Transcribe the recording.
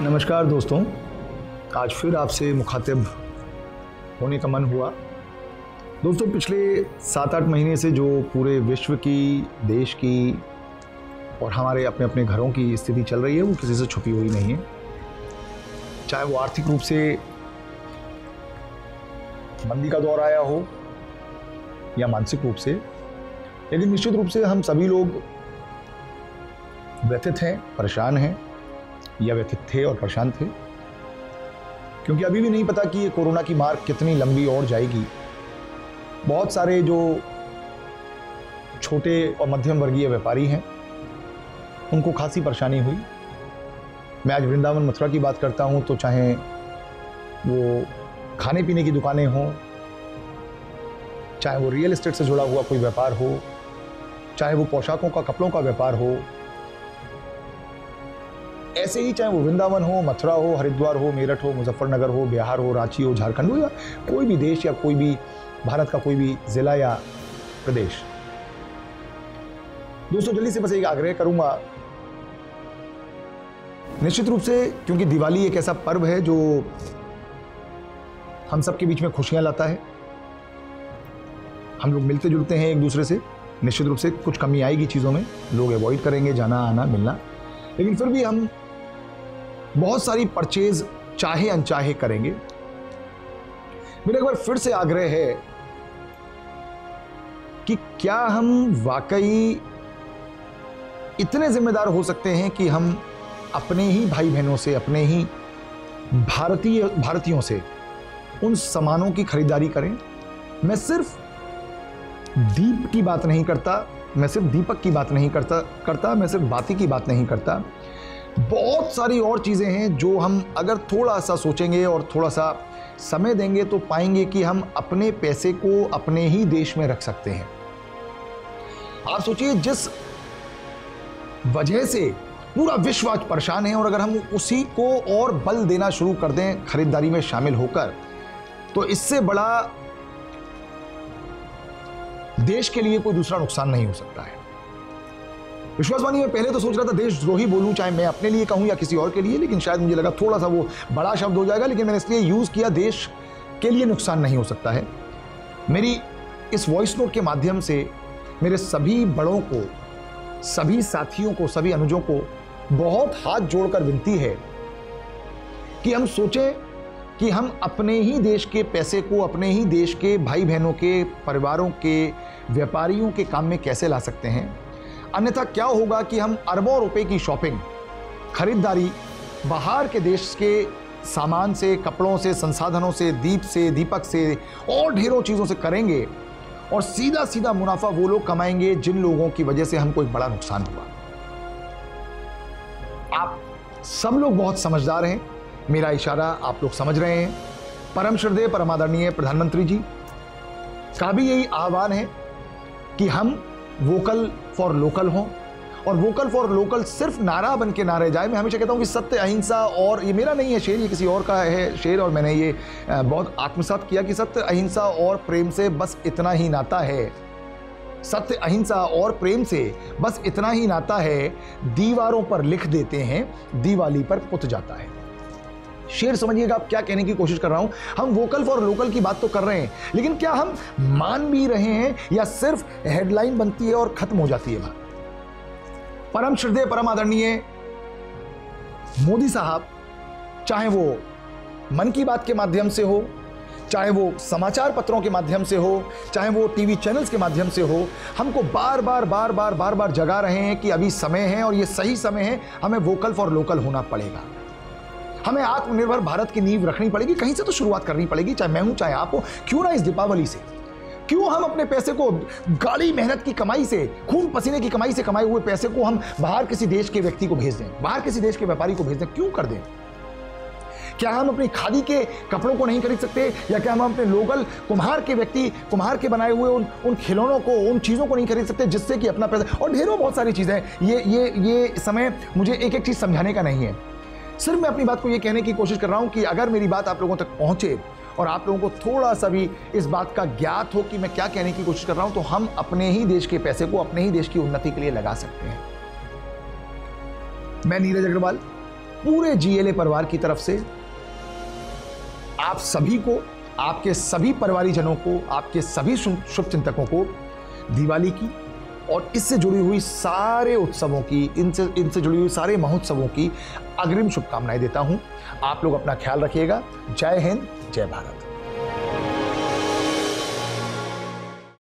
नमस्कार दोस्तों, आज फिर आपसे मुखातिब होने का मन हुआ। दोस्तों, पिछले 7-8 महीने से जो पूरे विश्व की, देश की और हमारे अपने अपने घरों की स्थिति चल रही है वो किसी से छुपी हुई नहीं है। चाहे वो आर्थिक रूप से मंदी का दौर आया हो या मानसिक रूप से, लेकिन निश्चित रूप से हम सभी लोग व्यथित हैं, परेशान हैं या व्यथित थे और परेशान थे, क्योंकि अभी भी नहीं पता कि ये कोरोना की मार कितनी लंबी और जाएगी। बहुत सारे जो छोटे और मध्यम वर्गीय व्यापारी हैं उनको खासी परेशानी हुई। मैं आज वृंदावन मथुरा की बात करता हूं, तो चाहे वो खाने पीने की दुकानें हों, चाहे वो रियल एस्टेट से जुड़ा हुआ कोई व्यापार हो, चाहे वो पोशाकों का, कपड़ों का व्यापार हो, ऐसे ही चाहे वो वृंदावन हो, मथुरा हो, हरिद्वार हो, मेरठ हो, मुजफ्फरनगर हो, बिहार हो, रांची हो, झारखंड हो, या कोई भी देश या कोई भी भारत का कोई भी जिला या प्रदेश। दोस्तों, जल्दी से बस एक आग्रह करूंगा, निश्चित रूप से क्योंकि दिवाली एक ऐसा पर्व है जो हम सबके बीच में खुशियां लाता है, हम लोग मिलते जुलते हैं एक दूसरे से। निश्चित रूप से कुछ कमी आएगी चीज़ों में, लोग अवॉइड करेंगे जाना आना मिलना, लेकिन फिर भी हम बहुत सारी परचेज चाहे अनचाहे करेंगे। मेरा एक बार फिर से आग्रह है कि क्या हम वाकई इतने जिम्मेदार हो सकते हैं कि हम अपने ही भाई बहनों से, अपने ही भारतीयों से उन सामानों की खरीदारी करें। मैं सिर्फ दीप की बात नहीं करता, मैं सिर्फ दीपक की बात नहीं करता, मैं सिर्फ बाती की बात नहीं करता। बहुत सारी और चीज़ें हैं जो हम अगर थोड़ा सा सोचेंगे और थोड़ा सा समय देंगे तो पाएंगे कि हम अपने पैसे को अपने ही देश में रख सकते हैं। आप सोचिए, जिस वजह से पूरा विश्व आज परेशान है, और अगर हम उसी को और बल देना शुरू कर दें खरीदारी में शामिल होकर, तो इससे बड़ा देश के लिए कोई दूसरा नुकसान नहीं हो सकता है। विश्वास मानिए, मैं पहले तो सोच रहा था देशद्रोही बोलूं, चाहे मैं अपने लिए कहूं या किसी और के लिए, लेकिन शायद मुझे लगा थोड़ा सा वो बड़ा शब्द हो जाएगा, लेकिन मैंने इसलिए यूज किया, देश के लिए नुकसान नहीं हो सकता है। मेरी इस वॉइस नोट के माध्यम से मेरे सभी बड़ों को, सभी साथियों को, सभी अनुजों को बहुत हाथ जोड़कर विनती है कि हम सोचें कि हम अपने ही देश के पैसे को अपने ही देश के भाई बहनों के, परिवारों के, व्यापारियों के काम में कैसे ला सकते हैं। अन्यथा क्या होगा कि हम अरबों रुपए की शॉपिंग, खरीदारी बाहर के देश के सामान से, कपड़ों से, संसाधनों से, दीप से, दीपक से और ढेरों चीज़ों से करेंगे, और सीधा सीधा मुनाफा वो लोग कमाएंगे जिन लोगों की वजह से हमको एक बड़ा नुकसान हुआ। आप सब लोग बहुत समझदार हैं, मेरा इशारा आप लोग समझ रहे हैं। परम श्रद्धेय परमादरणीय प्रधानमंत्री जी का भी यही आह्वान है कि हम वोकल फॉर लोकल हों, और वोकल फॉर लोकल सिर्फ नारा बन के ना रह जाए। मैं हमेशा कहता हूं कि सत्य, अहिंसा, और ये मेरा नहीं है शेर, ये किसी और का है शेर, और मैंने ये बहुत आत्मसात किया कि सत्य, अहिंसा और प्रेम से बस इतना ही नाता है। सत्य, अहिंसा और प्रेम से बस इतना ही नाता है, दीवारों पर लिख देते हैं, दिवाली पर पुत जाता है। शेर समझिएगा आप क्या कहने की कोशिश कर रहा हूं। हम वोकल फॉर लोकल की बात तो कर रहे हैं, लेकिन क्या हम मान भी रहे हैं या सिर्फ हेडलाइन बनती है और खत्म हो जाती है बात। परम श्रद्धेय परम आदरणीय मोदी साहब, चाहे वो मन की बात के माध्यम से हो, चाहे वो समाचार पत्रों के माध्यम से हो, चाहे वो टीवी चैनल्स के माध्यम से हो, हमको बार बार जगा रहे हैं कि अभी समय है और ये सही समय है, हमें वोकल फॉर लोकल होना पड़ेगा। हमें आत्मनिर्भर भारत की नींव रखनी पड़ेगी, कहीं से तो शुरुआत करनी पड़ेगी, चाहे मैं हूं चाहे आप हो। क्यों ना इस दीपावली से, क्यों हम अपने पैसे को, गाड़ी मेहनत की कमाई से, खून पसीने की कमाई से कमाए हुए पैसे को हम बाहर किसी देश के व्यक्ति को भेज दें, बाहर किसी देश के व्यापारी को भेज दें? क्यों कर दें? क्या हम अपनी खादी के कपड़ों को नहीं खरीद सकते, या क्या हम अपने लोकल कुम्हार के व्यक्ति, कुम्हार के बनाए हुए उन खिलौनों को, उन चीज़ों को नहीं खरीद सकते जिससे कि अपना पैसा, और ढेरों बहुत सारी चीज़ें। ये समय मुझे एक एक चीज़ समझाने का नहीं है, सिर्फ मैं अपनी बात को ये कहने की कोशिश कर रहा हूं कि अगर मेरी बात आप लोगों तक पहुंचे और आप लोगों को थोड़ा सा भी इस बात का ज्ञात हो कि मैं क्या कहने की कोशिश कर रहा हूं, तो हम अपने ही देश के पैसे को अपने ही देश की उन्नति के लिए लगा सकते हैं। मैं नीरज अग्रवाल, पूरे जीएलए परिवार की तरफ से आप सभी को, आपके सभी परिवारीजनों को, आपके सभी शुभ चिंतकों को दिवाली की और इससे जुड़ी हुई सारे उत्सवों की, इनसे जुड़ी हुई सारे महोत्सवों की अग्रिम शुभकामनाएं देता हूं। आप लोग अपना ख्याल रखिएगा। जय हिंद, जय भारत।